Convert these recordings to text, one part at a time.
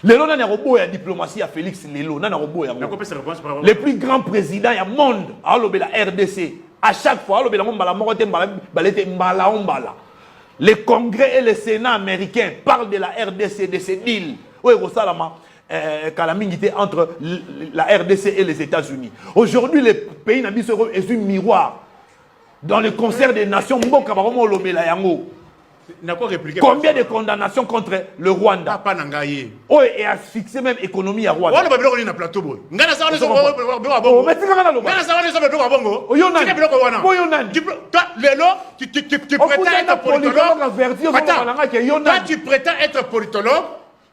Lelo na robot ya diplomatie à Félix Lelo na robot ya. Le plus grand président du monde a lobé la RDC. À chaque fois, lobé la mbala moko te balete mbala ombala. Le Congrès et le Sénat américain parlent de la RDC, de ces deals. Oui, entre la RDC et les États-Unis. Aujourd'hui, les pays n'abissent est un miroir. Dans le concert des nations, combien de condamnations contre le Rwanda? Oh, et a fixé même l'économie à Rwanda. Tu prétends être politologue,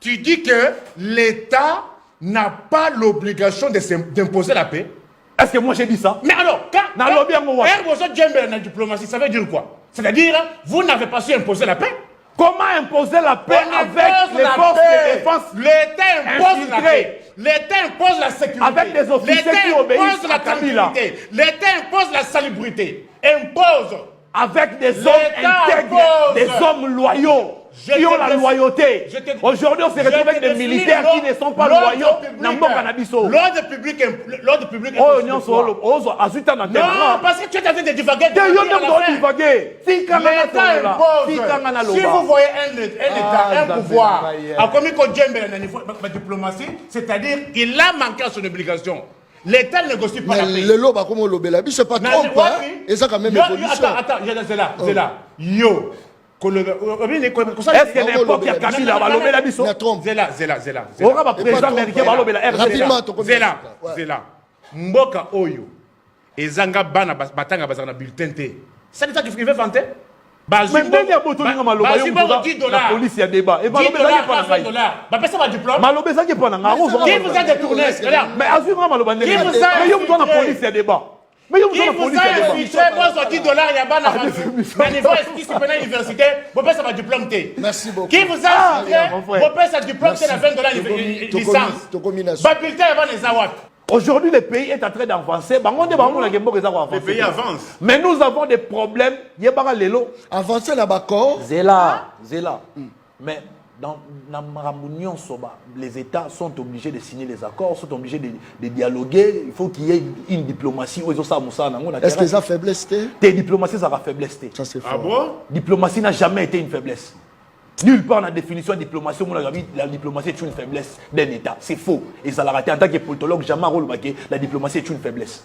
tu dis que l'État n'a pas l'obligation d'imposer la paix. Est-ce que moi j'ai dit ça? Mais alors, quand la diplomatie, ça veut dire quoi? C'est-à-dire, vous n'avez pas su imposer la paix? Comment imposer la paix avec les forces de défense? L'État impose la paix. L'État impose la sécurité. Avec des officiers qui obéissent à Kabila. L'État impose la salubrité. Impose. Avec des hommes intègres, des hommes loyaux. Qui ont la loyauté. Aujourd'hui, on se retrouve avec des militaires qui ne sont pas loyaux. L'ordre public. Oh, non, parce que tu es en train de divaguer. Si vous voyez un État, un pouvoir, a commis la diplomatie, c'est-à-dire qu'il a manqué à son obligation. L'État ne négocie pas la paix. Le loba comme le bela, c'est pas trop, et ça quand même évolution. Attends, c'est là. Yo. Est-ce que n'importe qui a Kabila va lobé la biso? Zela. On va président américain va lobé la RDC. Zela. Mboka Oyo. Et Zanga Bana Batanga Bazana bulletin T. C'est l'État qui veut vanter? Mais dernier bouton de Maloba, la police y a débat. Et Maloba, ça qui prend un qui vous a détourné? Mais assure-moi Maloba, mais il y a la police y a débat. Mais qui vous a infiltré, moi, sur $10, il y a pas de l'université, vous payez sa diplôme T. Merci beaucoup. Qui vous a infiltré, vous payez sa diplôme T, la $20 licence. Bapilté, il y a des awards. Aujourd'hui, le pays est en train d'avancer. Le pays avance. Mais nous avons des problèmes. Avancer là-bas, corps. Zéla. Mais dans Marambounion, les États sont obligés de signer les accords, sont obligés de dialoguer. Il faut qu'il y ait une diplomatie. Est-ce que ça faiblesse? Tes diplomaties, ça va faiblesse. Ça, c'est fort. Ah bon? Diplomatie n'a jamais été une faiblesse. Nulle part dans la définition de diplomatie, la diplomatie est une faiblesse d'un État. C'est faux. Et ça l'a raté. En tant que politologue, jamais la diplomatie est une faiblesse.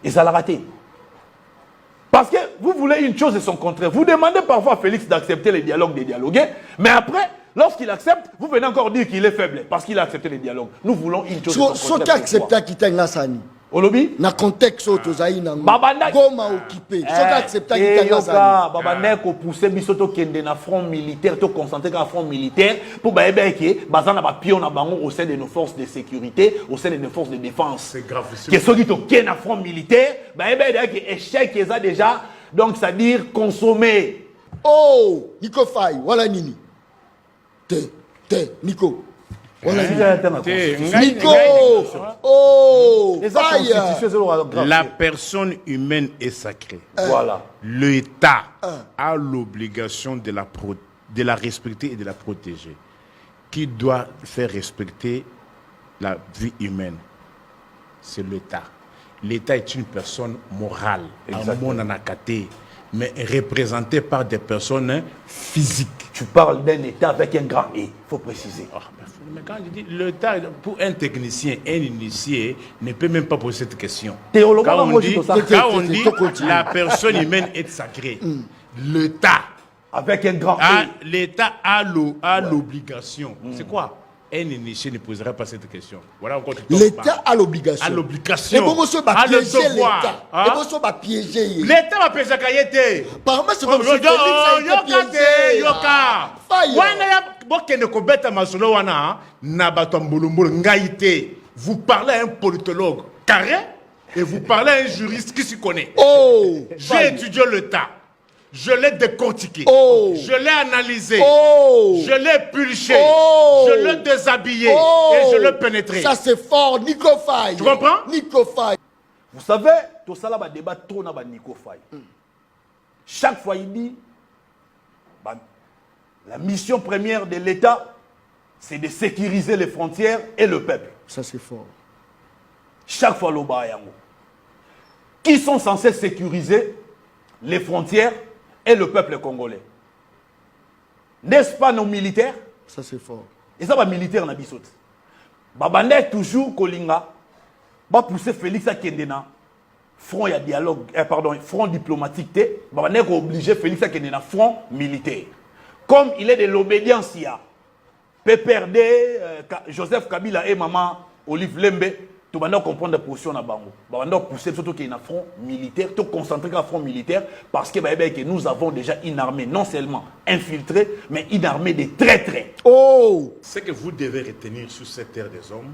Et ça l'a raté. Parce que vous voulez une chose et son contraire. Vous demandez parfois à Félix d'accepter les dialogues, de dialoguer, mais après, lorsqu'il accepte, vous venez encore dire qu'il est faible parce qu'il a accepté les dialogues. Nous voulons une chose et son contraire. Ce qui accepte qui t'a Nassani. Olobi? Na contexte auto zaïna. Goma occupé. Ce qui accepte qui t'a Nassani. Babanek au pousser bisoto kende na front militaire, to concentrer dans front militaire pour baébeke, bazana ba pion na bango au sein de nos forces de sécurité, au sein de nos forces de défense. C'est grave. Que ceux qui to ken na front militaire, baébeke échec qu'ils a déjà, donc c'est-à-dire consommer. Oh, Nico Faye, voilà Nini. Nico. Nico. Oh, la personne humaine est sacrée. Voilà. L'État a l'obligation de la respecter et de la protéger. Qui doit faire respecter la vie humaine? C'est l'État. L'État est une personne morale, mais représentée par des personnes physiques. Tu parles d'un État avec un grand E, il faut préciser. Mais quand je dis l'État, pour un technicien, un initié, ne peut même pas poser cette question. Quand on dit la personne humaine est sacrée, l'État, avec un grand E, l'État a l'obligation. C'est quoi? Un initié ne poserait pas cette question. Voilà, l'État a l'obligation. A l'obligation. Et bon, ça va piéger l'État. Et bon, ça va piéger. L'État va piéger Kayete. Par exemple, c'est comme si vous parlez à un politologue carré et vous parlez à un juriste qui s'y connaît. Oh, j'ai étudié l'État. Je l'ai décortiqué, je l'ai analysé, je l'ai pulché, je l'ai déshabillé et je l'ai pénétré. Ça c'est fort, Nico Faye. Tu comprends? Nico Faye. Vous savez, tout ça là va débattre trop dans Nico Faye. Chaque fois il dit, la mission première de l'État, c'est de sécuriser les frontières et le peuple. Ça, c'est fort. Chaque fois, le Bayango. Qui sont censés sécuriser les frontières et le peuple congolais? N'est-ce pas nos militaires? Ça, c'est fort. Et ça, les militaires, na bisot. Babande toujours Kolinga. Ba pousser Félix à Kendena. Front, il y a dialogue, front diplomatique. Babande est obligé Félix à Kendena. Front militaire. Comme il est de l'obédience, il y a PPRD, Joseph Kabila et maman Olive Lembe. Tu vas comprendre la position na bango. Ba va pousser surtout qu'il y a un front militaire, tout concentré sur un front militaire parce que nous avons déjà une armée non seulement infiltrée, mais une armée de traîtres. Oh! Ce que vous devez retenir sur cette terre des hommes,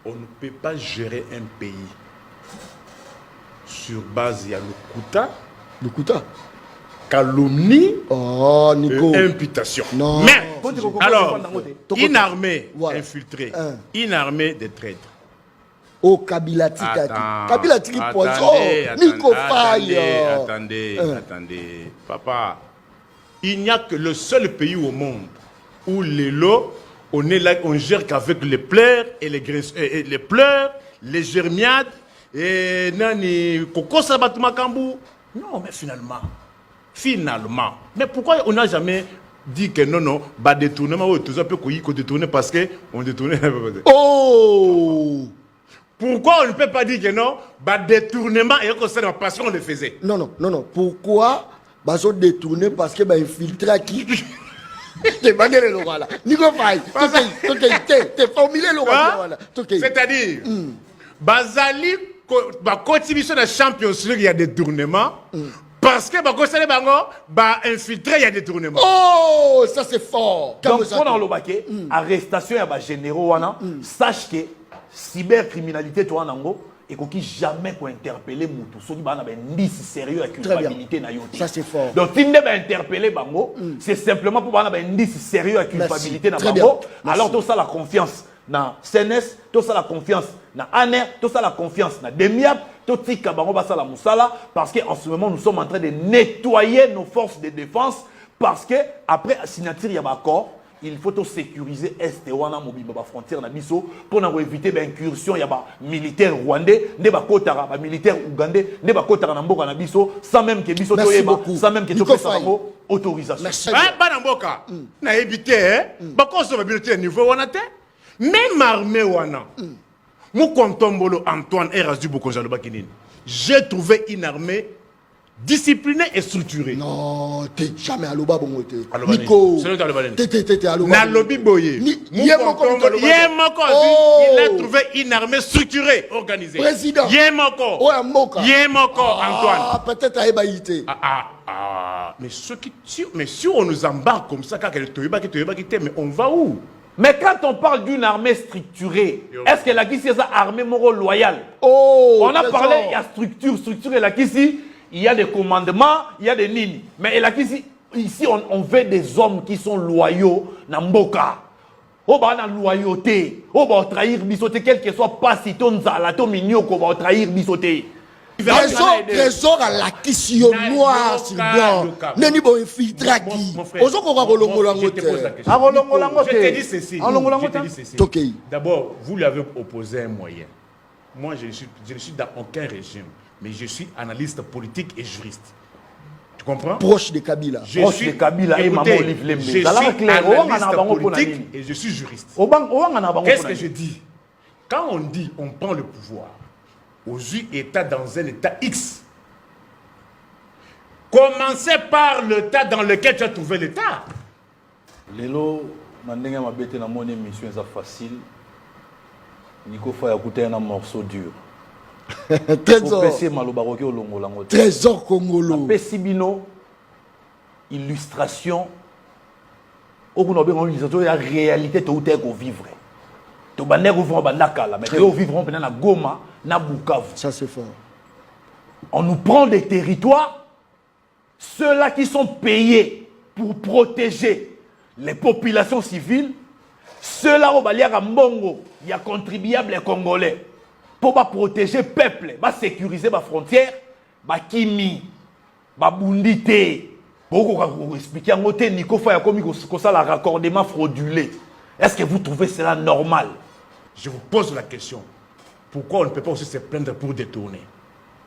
on ne peut pas gérer un pays sur base de Le Kouta. calomnie Oh, Nico. et imputation. Non. Mais, alors, une armée Voilà. infiltrée, une armée de traîtres. Oh, Kabila Tikaki. Attends, Kabila Tiki Poisson. attendez, Nico Faye. Attendez. Papa, il n'y a que le seul pays au monde où les lots, on est là, on gère qu'avec les pleurs et les pleurs, les germiades et nani Koko Sabatumakambu. Non, mais finalement. Mais pourquoi on n'a jamais dit que non, bah détournement, tout ça peut qu'on détourne parce qu'on détournait. Oh! Pourquoi on ne peut pas dire que non, bah détournement et qu'on sait parce qu'on le faisait? Non. Pourquoi baso détourné parce que bah infiltré qui? T'es bagé le voilà. Nico Faye. T'es formulé le voilà. C'est-à-dire, Bazali, bah contribution de la Champions League, il y a des tournements. Parce que infiltré, il y a des tournements. Oh, ça c'est fort. Donc, pendant le baquet, arrestation, il y a des généraux, sache que cybercriminalité, toi, et qu'on jamais pour interpeller Moutou. Ceux qui ont un indice sérieux avec culpabilité. Ça c'est fort. Donc, si on va interpeller Bango, c'est simplement pour avoir un indice sérieux avec culpabilité dans Bango. Alors, tout ça, la confiance dans CNS, tout ça, la confiance dans ANER, tout ça, la confiance dans DEMIAP, tout ça, la Moussala, parce qu'en ce moment, nous sommes en train de nettoyer nos forces de défense, parce que après la signature, il y a un accord. Il faut sécuriser Est wana mobile ba frontière na biso pour éviter l'incursion ya ba militaire rwandais ne ba kotara ba militaire ougandais ne ba kotara na mboka na biso sans même que biso toyeba sans même que to pesa autorisation. Ba na mboka na éviter ba ko so ba militaire niveau wana te même armée wana mu kontombolo Antoine Erazu Bokonjalo bakinini. J'ai trouvé une armée discipliné et structuré. Non, t'es jamais à l'oba bon côté. Nico, t'es à l'oba. Na lobby boye. Il a trouvé une armée structurée, organisée. Président. Yemoko. Antoine. Ah, peut-être à Ebaïté. Mais si on nous embarque comme ça, mais on va où? Mais quand on parle d'une armée structurée, est-ce que la Kissi est une armée morale loyale? Oh, on a parlé, il y a structure et la Kissi. Il y a des commandements, il y a des lignes. Mais ici, on veut des hommes qui sont loyaux dans Mboka. On va dans la loyauté. On va trahir bisoté, quel que soit pas si ton zalato mignon qu'on va trahir bisoté. Trésor à la question noire sur blanc. Neni bon infiltré qui. Je te dis ceci. D'abord, vous lui avez opposé un moyen. Moi, je ne suis dans aucun régime. Mais je suis analyste politique et juriste. Tu comprends? Proche de Kabila. Proche de Kabila et Maman Olive Lembe. Je suis analyste politique et je suis juriste. Qu'est-ce que je dis? Quand on dit on prend le pouvoir aux États dans un État X, commencez par l'État dans lequel tu as trouvé l'État. Lelo, Mandenge m'a bêté dans mon émission, c'est facile. Nico Faye a coûté un morceau dur. Trésor congolo. Pessibino, illustration. La réalité de vivre. Goma, na Bukavu. Ça c'est fort. On nous prend des territoires, ceux-là qui sont payés pour protéger les populations civiles, ceux-là au Baliara Mbongo, il y a contribuables les Congolais. Pour protéger le peuple, sécuriser les frontières, kimi, bundité, Pourquoi expliquer en côté Nico Faye comme ça la raccordement fraudulé? Est-ce que vous trouvez cela normal? Je vous pose la question. Pourquoi on ne peut pas aussi se plaindre pour détourner?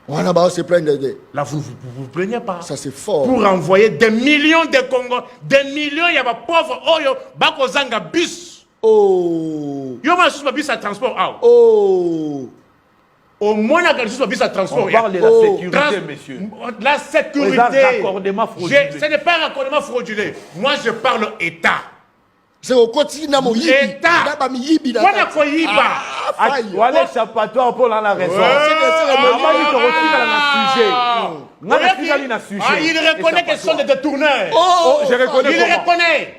Voilà, bah, on se plaint de. Là, vous vous plaignez pas. Ça, c'est fort. Pour envoyer des millions de Congos, des millions, il y a des pauvres, oh, yo, bako zanga bus. Oh. Yo, ma sous bus à transport, ah. Oh. Au moins, la sous bus à transport. On parle de la sécurité, monsieur. La sécurité. Raccordement fraudulé. Ce n'est pas un raccordement fraudulé. Moi, je parle État. C'est au quotidien, mon yibi. État. On a quoi yiba? Voilà, échappatoire pour la raison. Il reconnaît qu'ils sont des détourneurs. Je reconnais. Il reconnaît.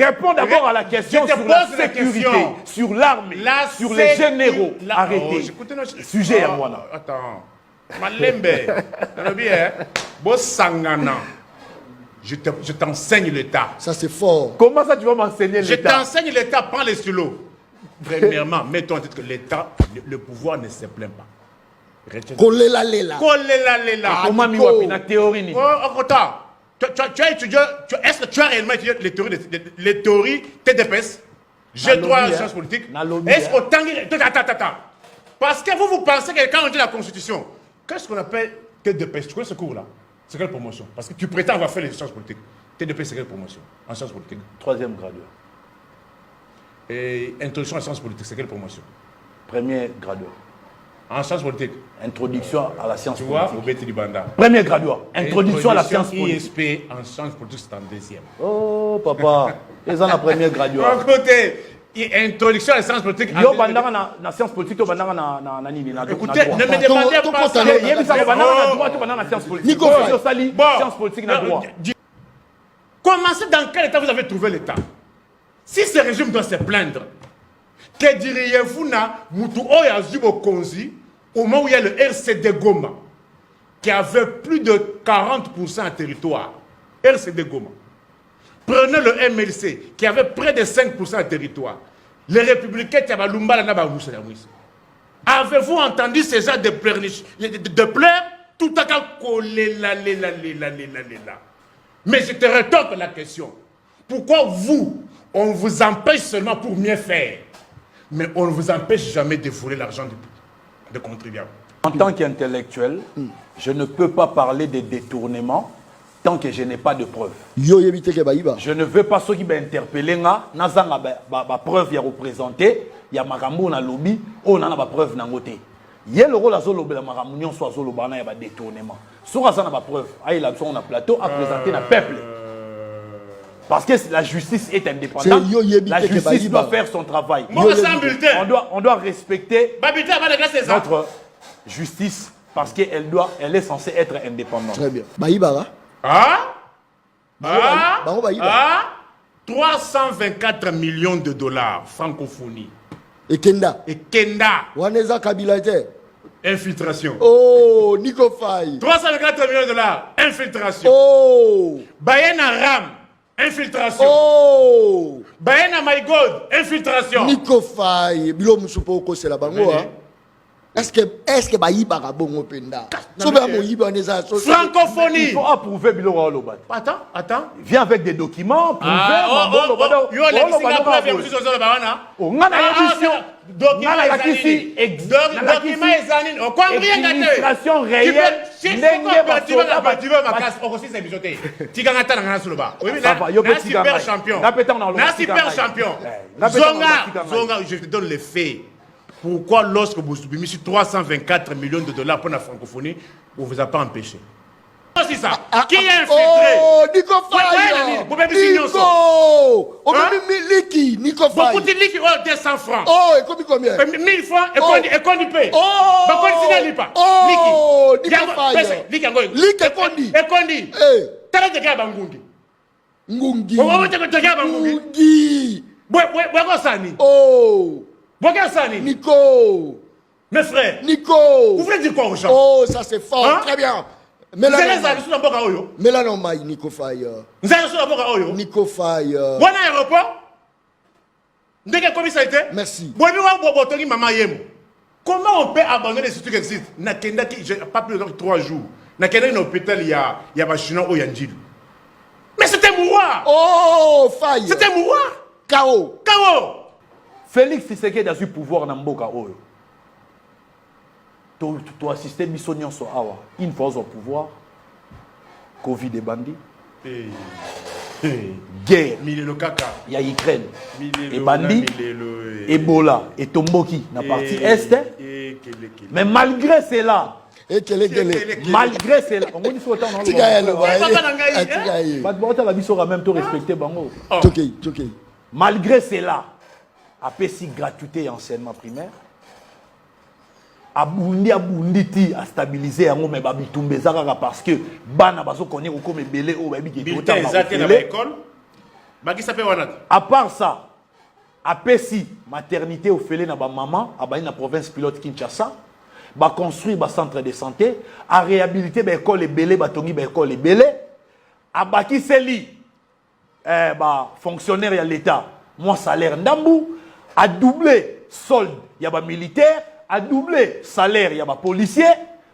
Réponds d'abord à la question sur la sécurité, sur l'armée, sur les généraux. Arrêtez. Sujet à moi là. Attends. Malembe. Bossangana. Je t'enseigne l'État. Ça, c'est fort. Comment ça, tu vas m'enseigner Je l'État? t'enseigne l'État, prends les stylos. Premièrement, mettons en tête que l'État, le pouvoir ne se plaint pas. Kolela lela. Kolela lela. Comment miwapi na théorie? Oh, attends. Tu as étudié, est-ce que tu as réellement étudié les théories TDPS? G3 en sciences politiques. Est-ce qu'au temps... Attends. Parce que vous pensez que quand on dit la Constitution, qu'est-ce qu'on appelle TDPS? Tu connais ce cours-là? C'est quelle promotion? Parce que tu prétends avoir fait les sciences politiques. TDP, c'est quelle promotion en sciences politiques? 3e graduat. Et introduction à la science politique, c'est quelle promotion? 1er graduat. En sciences politiques? Introduction à la science politique. Tu vois, politique. au Béti du Banda. 1er graduat. Introduction à la science politique. ISP en sciences politiques, c'est en 2e. Oh, papa. Ils ont la 1er graduat. D'un côté, introduction à la science politique. Yo, bandanga na science politique, yo, bandanga na nini. Écoutez, ne me demandez pas ça. Il y a bandanga na droit, bandanga na science politique. Nico Faye. Science politique na droit. Commencez dans quel état vous avez trouvé l'État? Si ce régime doit se plaindre, que diriez-vous na Moutou Oya Zubo Konzi, au moment où il y a le RCD Goma, qui avait plus de 40% en territoire? RCD Goma. Prenez le MLC, qui avait près de 5% en territoire. Les républicains, avez-vous entendu ces gens de pleurs tout à cas coller là. Mais je te rétorque la question. Pourquoi vous, on vous empêche seulement pour mieux faire, mais on ne vous empêche jamais de voler l'argent des contribuables? En tant qu'intellectuel, je ne peux pas parler de détournement tant que je n'ai pas de preuves. Je ne veux pas ceux qui m'interpellent, nazanga ba preuve ya représenter, ya makambo na lobby, on a ba preuve na ngote. Yé le rôle azolo la makambo nyon soit azolo bana ya ba détournement. Soura ça na ba preuve, aïe la on a plateau à présenter na peuple. Parce que la justice est indépendante. La justice doit faire son travail. On doit respecter notre justice parce qu'elle est censée être indépendante. Très bien. Baïbara. 324 millions de dollars francophonie. Et Kenda. Waneza Kabilate. Infiltration. Oh, Nico Faye. 324 millions de dollars. Infiltration. Oh. Bayena Ram. Infiltration. Oh. Bayena My God. Infiltration. Nico Faye. Bilo Moussoupoko, c'est la bango, hein? Est-ce que Baïbara bon penda? Francophonie. Il faut approuver Bilo Lobat. Attends. Viens avec des documents. Administration réelle. Super champion. Zonga, je te donne les faits. Pourquoi lorsque vous avez mis 324 millions de dollars pour la francophonie, on ne vous a pas empêché? C'est ça. Qui a infiltré? Oh, Nico Faye. Nico Faye. Beaucoup de liki, 200 francs. Oh, et combien? 1000 francs, et qu'on y paye. Oh, Nico Faye. Liki, et Kondi. Tala de Gaba Ngungi. Ngungi. Oh. Nico. Mes frères. Nico. Vous voulez dire quoi aux gens? Oh, ça c'est fort. Hein? Très bien. Mais là, non, Nico Faye. Nico Faye. Bon aéroport. Comment ça a été? Merci. Comment on peut abandonner ce truc ici? N'a pas plus de 3 jours. N'a qu'un hôpital, il y a un chinois au Yanjil. mouroir. Oh, faille. C'est un mouroir. K.O. K.O. Félix Tshisekedi a eu pouvoir dans Mboka Oyo. Tu as assisté biso nyonso awa. Une fois au pouvoir, Covid et bandit. Guerre. Milelo kaka. Il y a Ukraine. Milelo, Et bandit. Milelo, Ebola. Et Tomboki. Dans la partie Est. Mais malgré cela, malgré cela, on dit que malgré cela, a payé gratuité enseignement primaire. Abundi ti a stabilisé yango mais babitumbe ezaka parce que bana bazo connaître comme belé o babi ki tota na école. Baki ça fait wana. À part ça, a payé maternité au félé na ba maman, a ba na province pilote Kinshasa. Ba construire ba centre de santé, à réhabiliter ba école belé ba tongi ba école belé, a baki seli ba fonctionnaire ya l'état, moi salaire ndambu, a doublé solde ya ba militaire, a doublé salaire ya ba policier.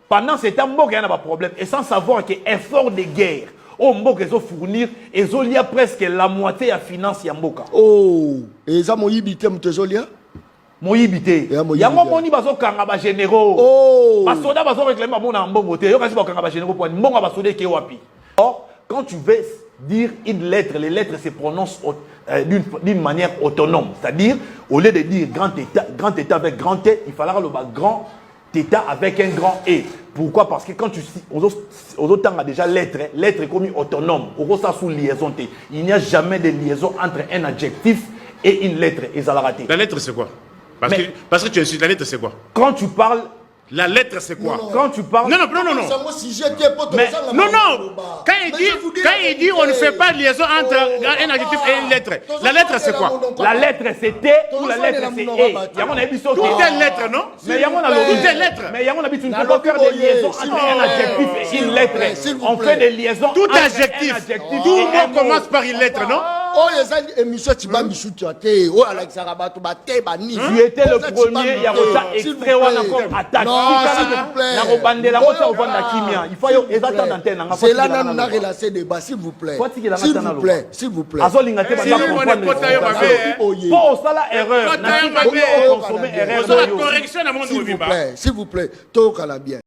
Pendant ce temps mboka yana ba problème et sans savoir que effort de guerre au mboka ezo fournir ezolia presque la moitié ya finance ya mboka. Oh, et ça mo yibité mtezolia? Moyibité. Yango moni bazo kanga ba généraux. Oh. Basoda bazo réclamer bon na mbongo te. Yo kasi ba kanga ba généraux pour mbongo basoda ke wapi. Or, quand tu veux dire une lettre, les lettres se prononcent d'une manière autonome. C'est-à-dire, au lieu de dire grand état avec grand T, il faudra le grand état avec un grand E. Pourquoi? Parce que quand tu aux autres temps déjà lettre est comme autonome. Au ça sous liaison T. Il n'y a jamais de liaison entre un adjectif et une lettre. Et ça l'a raté. La lettre c'est quoi? Parce que tu insultes, la lettre c'est quoi? Quand tu parles, la lettre c'est quoi? Quand tu parles, non. Mais, non. Quand il dit on ne fait pas de liaison entre un adjectif et une lettre. La lettre c'est quoi? La lettre c'est T ou la lettre c'est E. Tout est lettre, non? Mais tout est lettre. Mais tu ne peux pas faire des liaisons entre un adjectif et une lettre. On fait des liaisons tout entre adjectif. un adjectif. Tout mot commence par une lettre, non? Oh, il y a une émission qui m'a mis tu as oh, Alex Arabato, tu étais le premier, il y a un extrait où on a encore attaque. Non, s'il vous plaît. C'est là que nous avons relancé le débat, s'il vous plaît. S'il vous plaît. Correction à mon S'il vous plaît. Tout bien.